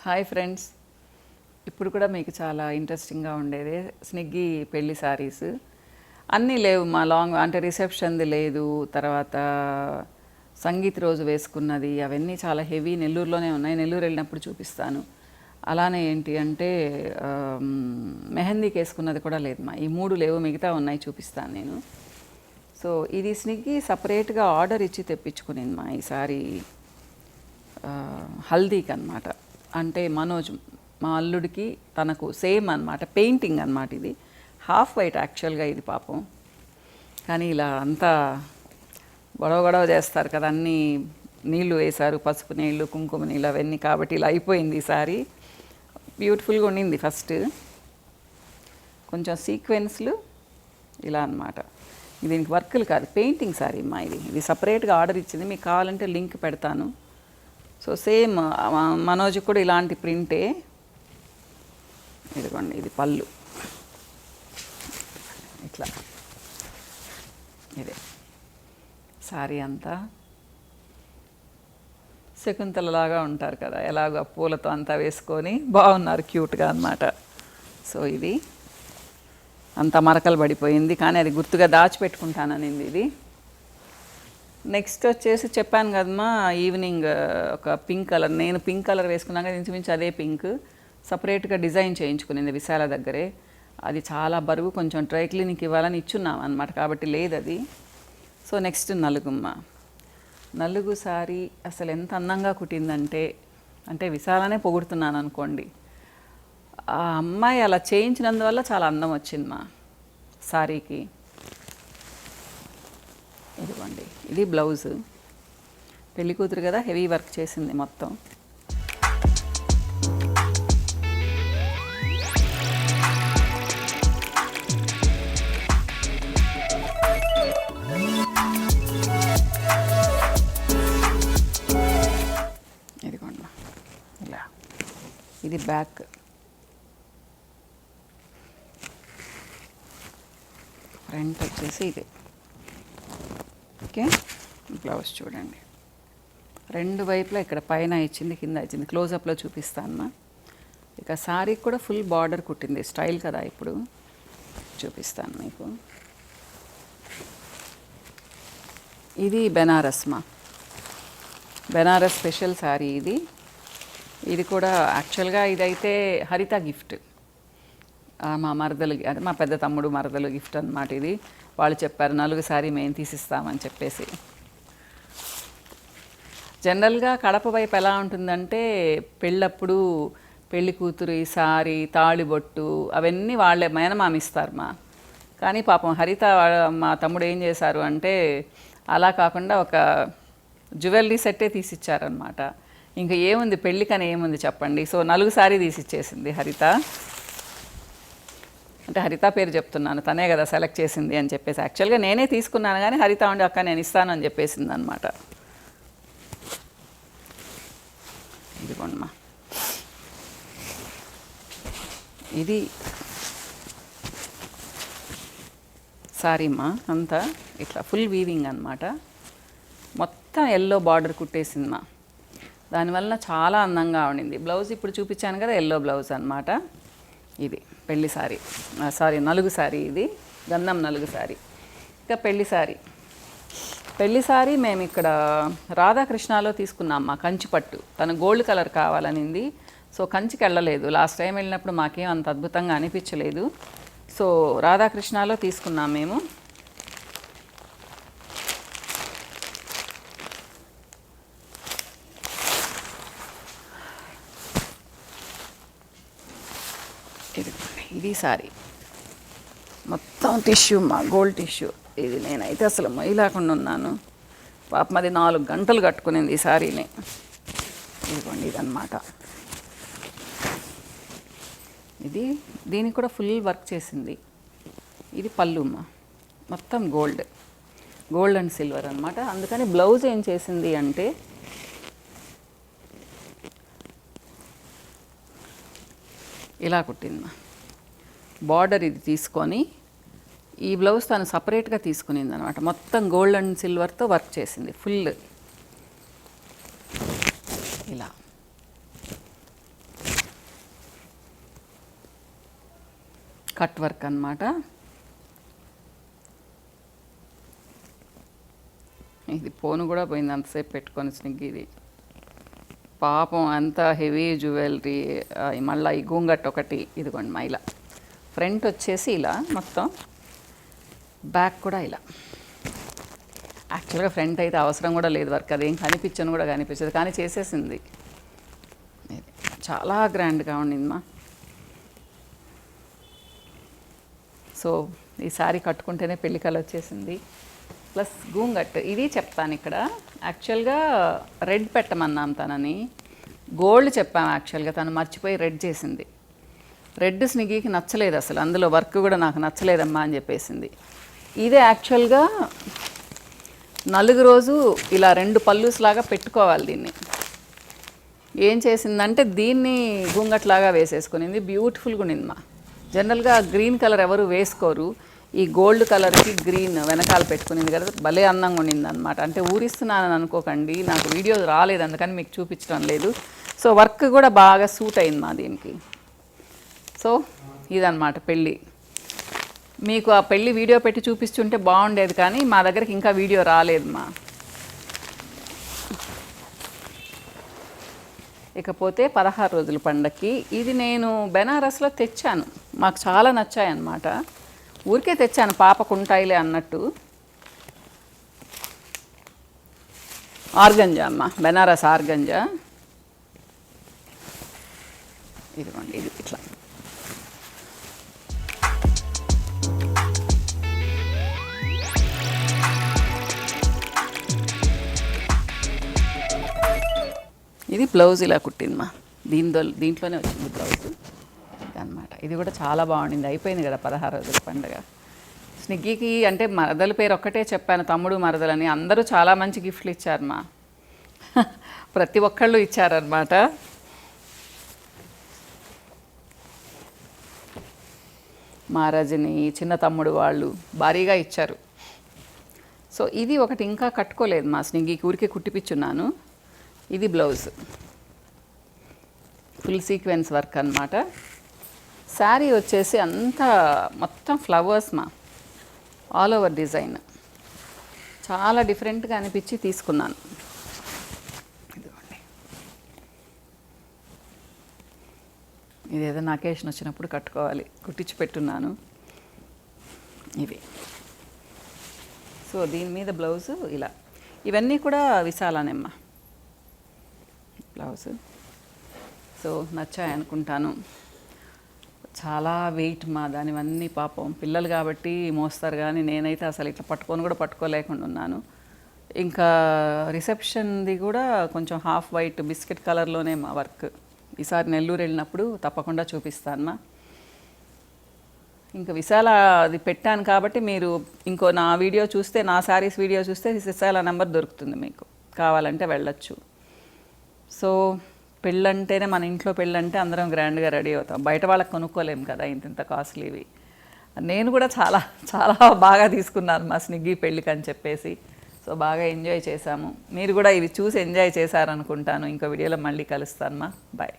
Hi friends, ఇప్పుడు కూడా మీకు చాలా ఇంట్రెస్టింగ్గా ఉండేది స్నిగ్గీ పెళ్లి శారీస్ అన్నీ లేవు మా లాంగ్ అంటే రిసెప్షన్ది లేదు, తర్వాత సంగీత్ రోజు వేసుకున్నది అవన్నీ చాలా హెవీ నెల్లూరులోనే ఉన్నాయి. నెల్లూరు వెళ్ళినప్పుడు చూపిస్తాను. అలానే ఏంటి అంటే మెహందీకి వేసుకున్నది కూడా లేదు మా, ఈ మూడు లేవు, మిగతా ఉన్నాయి చూపిస్తాను నేను. సో ఇది స్నిగ్గీ సపరేట్గా ఆర్డర్ ఇచ్చి తెప్పించుకునింది మా ఈసారి హల్దీకి అనమాట. అంటే మనోజ్ మా అల్లుడికి తనకు సేమ్ అనమాట, పెయింటింగ్ అనమాట. ఇది హాఫ్ వైట్ యాక్చువల్గా ఇది పాపం, కానీ ఇలా అంతా గొడవ చేస్తారు కదా, అన్నీ నీళ్లు వేశారు, పసుపు నీళ్ళు కుంకుమ నీళ్ళు అవన్నీ, కాబట్టి ఇలా అయిపోయింది ఈసారి. బ్యూటిఫుల్గా ఉండింది ఫస్ట్, కొంచెం సీక్వెన్స్లు ఇలా అనమాట. దీనికి వర్కులు కాదు, పెయింటింగ్ సారీ మా ఇది సపరేట్గా ఆర్డర్ ఇచ్చింది. మీకు కావాలంటే లింక్ పెడతాను. సో సేమ్ మనోజ్ కూడా ఇలాంటి ప్రింటే. ఇదిగోండి, ఇది పళ్ళు ఇట్లా, ఇదే సారీ అంతా శకుంతలలాగా ఉంటారు కదా, ఎలాగో పూలతో అంతా వేసుకొని బాగున్నారు, క్యూట్గా అన్నమాట. సో ఇది అంత మరకలు పడిపోయింది, కానీ అది గుర్తుగా దాచిపెట్టుకుంటాననింది ఇది. నెక్స్ట్ వచ్చేసి చెప్పాను కదమ్మా, ఈవినింగ్ ఒక పింక్ కలర్, నేను పింక్ కలర్ వేసుకున్నాక ఇంచుమించు అదే పింక్ సపరేట్గా డిజైన్ చేయించుకునింది విశాల దగ్గరే. అది చాలా బరువు, కొంచెం డ్రై క్లీనింగ్కి ఇవ్వాలని ఇచ్చున్నాం అనమాట, కాబట్టి లేదు అది. సో నెక్స్ట్ నలుగుమ్మ, నలుగు సారీ అసలు ఎంత అందంగా కుట్టిందంటే, అంటే విశాలనే పొగుడుతున్నాను అనుకోండి. ఆ అమ్మాయి అలా చేయించినందువల్ల చాలా అందం వచ్చింది మా సారీకి. ఇదిగోండి, ఇది బ్లౌజ్, పెళ్లి కూతురు కదా, హెవీ వర్క్ చేసింది మొత్తం. ఇదిగోండి ఇలా, ఇది బ్యాక్, ఫ్రంట్ వచ్చేసి ఇది. ఓకే, బ్లౌజ్ చూడండి, రెండు వైపులా ఇక్కడ పైన ఇచ్చింది, కింద ఇచ్చింది. క్లోజప్లో చూపిస్తాను. ఇక సారీకి కూడా ఫుల్ బార్డర్ కుట్టింది, స్టైల్ కదా ఇప్పుడు చూపిస్తాను మీకు. ఇది బెనారస్ మా, బెనారస్ స్పెషల్ శారీ ఇది. ఇది కూడా యాక్చువల్గా ఇదైతే హరిత గిఫ్ట్, మా మరదలు, అంటే మా పెద్ద తమ్ముడు మరదలు గిఫ్ట్ అన్నమాట ఇది. వాళ్ళు చెప్పారు నలుగు సారీ మేము తీసిస్తామని చెప్పేసి. జనరల్గా కడప వైపు ఎలా ఉంటుందంటే, పెళ్ళప్పుడు పెళ్లి కూతురు ఈ సారీ, తాళిబొట్టు అవన్నీ వాళ్ళే మేనమామిస్తారు మా. కానీ పాపం హరిత మా తమ్ముడు ఏం చేశారు అంటే, అలా కాకుండా ఒక జ్యువెలరీ సెట్టే తీసిచ్చారనమాట. ఇంకా ఏముంది పెళ్ళికని ఏముంది చెప్పండి. సో నలుగు సారీ తీసిచ్చేసింది హరిత. అంటే హరిత పేరు చెప్తున్నాను, తనే కదా సెలెక్ట్ చేసింది అని చెప్పేసి. యాక్చువల్గా నేనే తీసుకున్నాను, కానీ హరిత ఉండి అక్క నేను ఇస్తాను అని చెప్పేసింది అనమాట. ఇదిగోండమ్మా, ఇది సారీమ్మా, అంతా ఇట్లా ఫుల్ వీవింగ్ అనమాట. మొత్తం ఎల్లో బార్డర్ కుట్టేసిందిమా, దానివల్ల చాలా అందంగా ఉండింది. బ్లౌజ్ ఇప్పుడు చూపించాను కదా, ఎల్లో బ్లౌజ్ అనమాట. ఇది పెళ్లి సారీ, సారీ నలుగు సారీ, ఇది గంధం నలుగు సారీ. ఇక పెళ్లి సారీ, పెళ్లి సారీ మేము ఇక్కడ రాధాకృష్ణలో తీసుకున్నాం మా, కంచిపట్టు. తను గోల్డ్ కలర్ కావాలనింది. సో కంచికి వెళ్ళలేదు, లాస్ట్ టైం వెళ్ళినప్పుడు మాకేం అంత అద్భుతంగా అనిపించలేదు. సో రాధాకృష్ణలో తీసుకున్నాం మేము. ఇది సారీ మొత్తం టిష్యూ మా, గోల్డ్ టిష్యూ. ఇది నేనైతే అసలు మొయ్యలేకుండా ఉన్నాను పాపం, అది 4 గంటలు కట్టుకునింది ఈ సారీని. ఇదిగోండి ఇదన్నమాట. ఇది దీనికి కూడా ఫుల్ వర్క్ చేసింది. ఇది పళ్ళుమ్మ, మొత్తం గోల్డ్ అండ్ సిల్వర్ అనమాట. అందుకని బ్లౌజ్ ఏం చేసింది అంటే, ఇలా కుట్టింది. బార్డర్ ఇది తీసుకొని ఈ బ్లౌజ్ తను సపరేట్గా తీసుకునింది అనమాట. మొత్తం గోల్డ్ అండ్ సిల్వర్తో వర్క్ చేసింది ఫుల్ ఇలా. కట్ వర్క్ అన్నమాట. ఇది పోను కూడా పోయింది అంతసేపు పెట్టుకొని స్నిగ్గి. ఇది పాపం అంత హెవీ జ్యువెలరీ. మళ్ళీ ఈ గూంగట్ ఒకటి, ఇదిగోండి మైల. ఫ్రంట్ వచ్చేసి ఇలా మొత్తం, బ్యాక్ కూడా ఇలా. యాక్చువల్గా ఫ్రంట్ అయితే అవసరం కూడా లేదు వర్క్, అదేం కనిపించను కూడా కనిపించదు, కానీ చేసేసింది. ఇది చాలా గ్రాండ్గా ఉండిందమ్మా. సో ఈ శారీ కట్టుకుంటేనే పెళ్లి కళ వచ్చేసింది. ప్లస్ గూంగట్ ఇది చెప్తాను ఇక్కడ. యాక్చువల్గా రెడ్ పెట్టమన్నాం తనని, గోల్డ్ చెప్పాము. యాక్చువల్గా తను మర్చిపోయి రెడ్ చేసింది. రెడ్ స్నిగ్గీకి నచ్చలేదు అసలు, అందులో వర్క్ కూడా నాకు నచ్చలేదమ్మా అని చెప్పేసింది. ఇదే యాక్చువల్గా నలుగు రోజు ఇలా 2 పల్లూస్ లాగా పెట్టుకోవాలి. దీన్ని ఏం చేసిందంటే దీన్ని గూంగట్లాగా వేసేసుకునింది. బ్యూటిఫుల్గా ఉండిందమ్మా. జనరల్గా గ్రీన్ కలర్ ఎవరు వేసుకోరు, ఈ గోల్డ్ కలర్కి గ్రీన్ వెనకాల పెట్టుకునింది కదా, భలే అందంగా ఉండింది అనమాట. అంటే ఊరిస్తున్నానని అనుకోకండి, నాకు వీడియో రాలేదు అందుకని మీకు చూపించడం లేదు. సో వర్క్ కూడా బాగా సూట్ అయింది మా దీనికి. సో ఇదన్నమాట పెళ్ళి. మీకు ఆ పెళ్ళి వీడియో పెట్టి చూపిస్తుంటే బాగుండేది, కానీ మా దగ్గరికి ఇంకా వీడియో రాలేదు మా. ఇకపోతే 16 రోజుల పండగకి ఇది నేను బెనారస్లో తెచ్చాను. మాకు చాలా నచ్చాయి అన్నమాట. ఊరికే తెచ్చాను, పాపకు ఉంటాయిలే అన్నట్టు. ఆర్గంజా అమ్మ, బెనారస్ ఆర్గంజా. ఇదిగోండి, ఇది ఇట్లా. ఇది బ్లౌజ్ ఇలా కుట్టిందమ్మా. దీంట్లోనే వచ్చింది బ్లౌజ్ అన్నమాట. ఇది కూడా చాలా బాగుండింది. అయిపోయింది కదా 16 రోజుల పండుగ. స్నిగ్గీకి అంటే మరదల పేరు ఒక్కటే చెప్పాను, తమ్ముడు మరదలని. అందరూ చాలా మంచి గిఫ్ట్లు ఇచ్చారు మా, ప్రతి ఒక్కళ్ళు ఇచ్చారనమాట. మా రజని, చిన్న తమ్ముడు వాళ్ళు భారీగా ఇచ్చారు. సో ఇది ఒకటి ఇంకా కట్టుకోలేదు మా స్నిగ్గీకి, ఊరికే కుట్టిపిచ్చున్నాను. ఇది బ్లౌజ్, ఫుల్ సీక్వెన్స్ వర్క్ అన్నమాట. శారీ వచ్చేసి అంతా మొత్తం ఫ్లవర్స్ మా, ఆల్ ఓవర్ డిజైన్. చాలా డిఫరెంట్గా అనిపించి తీసుకున్నాను. ఇదిగోండి, ఇది ఏదైనా అకేషన్ వచ్చినప్పుడు కట్టుకోవాలి, కుట్టించి పెట్టున్నాను ఇవి. సో దీని మీద బ్లౌజు ఇలా. ఇవన్నీ కూడా విశాలనేమ్మ బ్లౌజ్. సో నచ్చాయి అనుకుంటాను. చాలా వెయిట్ మా దానివన్నీ, పాపం పిల్లలు కాబట్టి మోస్తారు, కానీ నేనైతే అసలు ఇట్లా పట్టుకొని కూడా పట్టుకోలేకుండా ఉన్నాను. ఇంకా రిసెప్షన్ది కూడా కొంచెం హాఫ్ వైట్ బిస్కెట్ కలర్లోనే మా వర్క్. ఈసారి నెల్లూరు వెళ్ళినప్పుడు తప్పకుండా చూపిస్తాను. ఇంకా విశాల అది పెట్టాను కాబట్టి మీరు ఇంకో నా వీడియో చూస్తే, నా శారీస్ వీడియో చూస్తే విశాల నెంబర్ దొరుకుతుంది మీకు, కావాలంటే వెళ్ళొచ్చు. సో పెళ్ళంటేనే, మన ఇంట్లో పెళ్ళంటే అందరం గ్రాండ్గా రెడీ అవుతాం, బయట వాళ్ళకి కొనుక్కోలేము కదా ఇంత కాస్ట్లీవి. నేను కూడా చాలా చాలా బాగా తీసుకున్నాను మా స్నిగ్గీ పెళ్ళికి అని చెప్పేసి. సో బాగా ఎంజాయ్ చేశాము. మీరు కూడా ఇవి చూసి ఎంజాయ్ చేశారనుకుంటాను. ఇంకో వీడియోలో మళ్ళీ కలుస్తాను మా. బాయ్.